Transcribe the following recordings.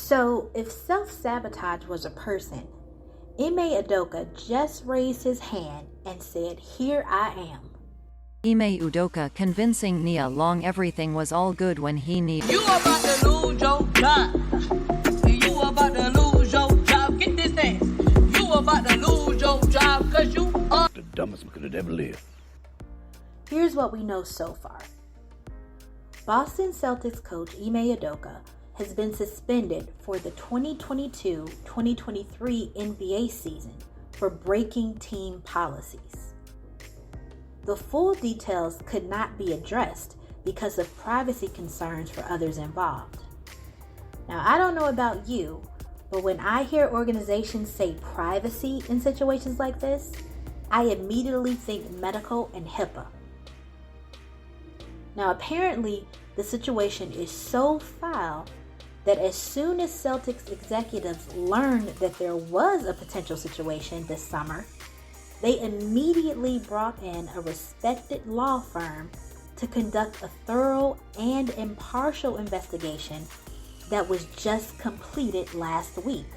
So, if self-sabotage was a person, Ime Udoka just raised his hand and said, "Here I am." Ime Udoka convincing Nia Long everything was all good when he knew. You about to lose your job. You about to lose your job. Get this ass. You about to lose your job because you are the dumbest man could have ever lived. Here's what we know so far. Boston Celtics coach Ime Udoka has been suspended for the 2022-2023 NBA season for breaking team policies. The full details could not be addressed because of privacy concerns for others involved. Now, I don't know about you, but when I hear organizations say privacy in situations like this, I immediately think medical and HIPAA. Now, apparently, the situation is so foul that as soon as Celtics executives learned that there was a potential situation this summer, they immediately brought in a respected law firm to conduct a thorough and impartial investigation that was just completed last week.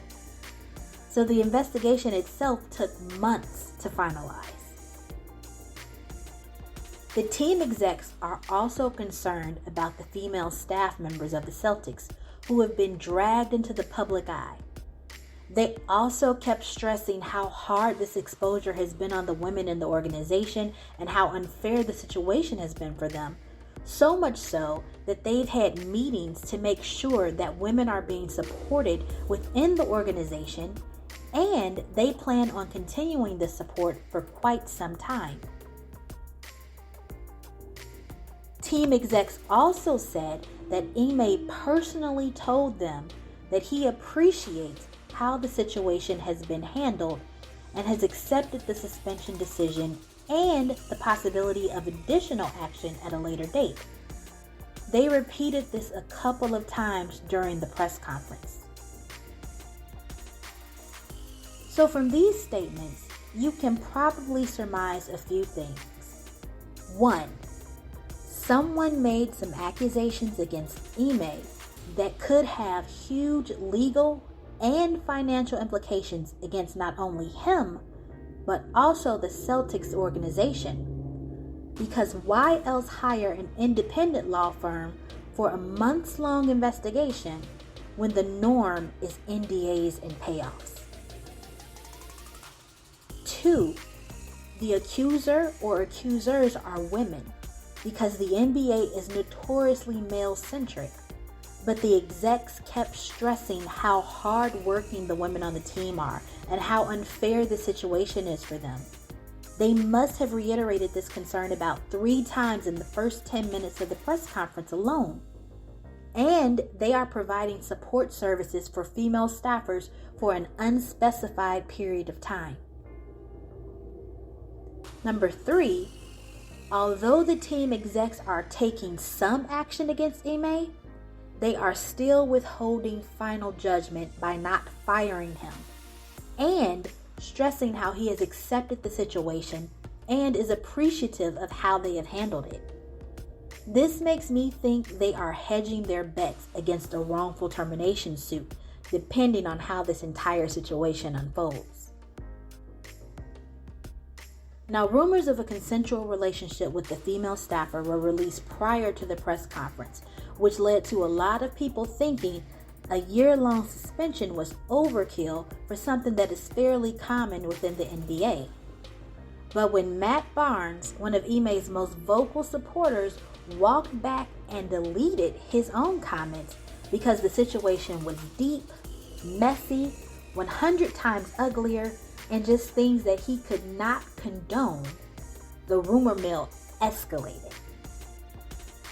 So the investigation itself took months to finalize. The team execs are also concerned about the female staff members of the Celtics who have been dragged into the public eye. They also kept stressing how hard this exposure has been on the women in the organization and how unfair the situation has been for them. So much so that they've had meetings to make sure that women are being supported within the organization, and they plan on continuing this support for quite some time. Team execs also said that Ime personally told them that he appreciates how the situation has been handled and has accepted the suspension decision and the possibility of additional action at a later date. They repeated this a couple of times during the press conference. So from these statements, you can probably surmise a few things. 1. Someone made some accusations against Ime that could have huge legal and financial implications against not only him, but also the Celtics organization. Because why else hire an independent law firm for a months-long investigation when the norm is NDAs and payoffs? 2. The accuser or accusers are women, because the NBA is notoriously male-centric, but the execs kept stressing how hard-working the women on the team are and how unfair the situation is for them. They must have reiterated this concern about 3 times in the first 10 minutes of the press conference alone. And they are providing support services for female staffers for an unspecified period of time. Number 3, although the team execs are taking some action against Ime, they are still withholding final judgment by not firing him and stressing how he has accepted the situation and is appreciative of how they have handled it. This makes me think they are hedging their bets against a wrongful termination suit, depending on how this entire situation unfolds. Now, rumors of a consensual relationship with the female staffer were released prior to the press conference, which led to a lot of people thinking a year-long suspension was overkill for something that is fairly common within the NBA. But when Matt Barnes, one of Ime's most vocal supporters, walked back and deleted his own comments because the situation was deep, messy, 100 times uglier, and just things that he could not condone, the rumor mill escalated.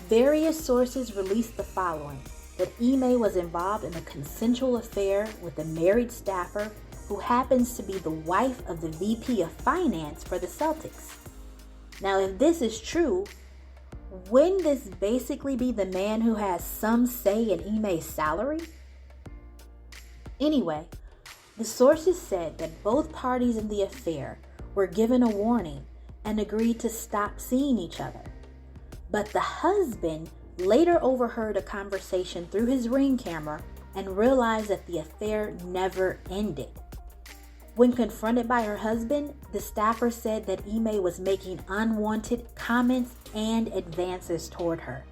Various sources released the following: that Ime was involved in a consensual affair with a married staffer who happens to be the wife of the VP of Finance for the Celtics. Now, if this is true, wouldn't this basically be the man who has some say in Ime's salary? Anyway, the sources said that both parties in the affair were given a warning and agreed to stop seeing each other. But the husband later overheard a conversation through his Ring camera and realized that the affair never ended. When confronted by her husband, the staffer said that Ime was making unwanted comments and advances toward her.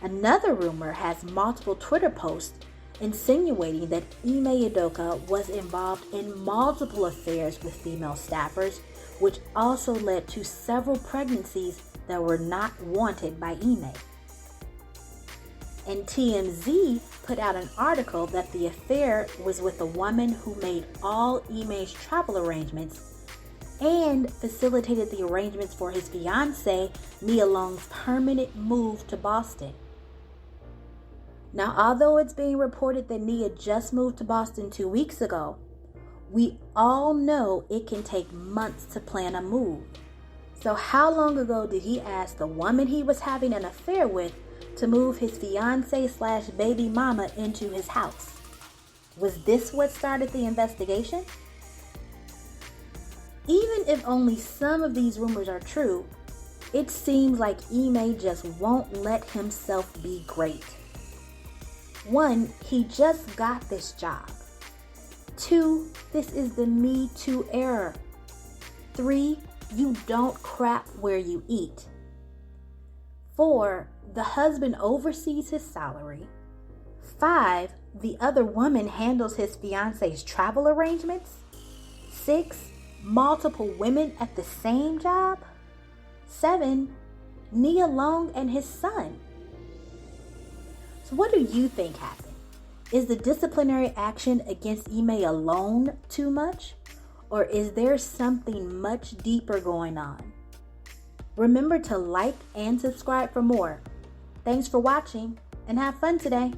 Another rumor has multiple Twitter posts insinuating that Ime Udoka was involved in multiple affairs with female staffers, which also led to several pregnancies that were not wanted by Ime. And TMZ put out an article that the affair was with a woman who made all Ime's travel arrangements and facilitated the arrangements for his fiancée, Nia Long's permanent move to Boston. Now, although it's being reported that Nia just moved to Boston 2 weeks ago, we all know it can take months to plan a move. So how long ago did he ask the woman he was having an affair with to move his fiancée/baby mama into his house? Was this what started the investigation? Even if only some of these rumors are true, it seems like Ime just won't let himself be great. 1, he just got this job. 2, this is the Me Too era. 3, you don't crap where you eat. 4, the husband oversees his salary. 5, the other woman handles his fiance's travel arrangements. 6, multiple women at the same job. 7, Nia Long and his son. So what do you think happened? Is the disciplinary action against Ime alone too much? Or is there something much deeper going on? Remember to like and subscribe for more. Thanks for watching and have fun today.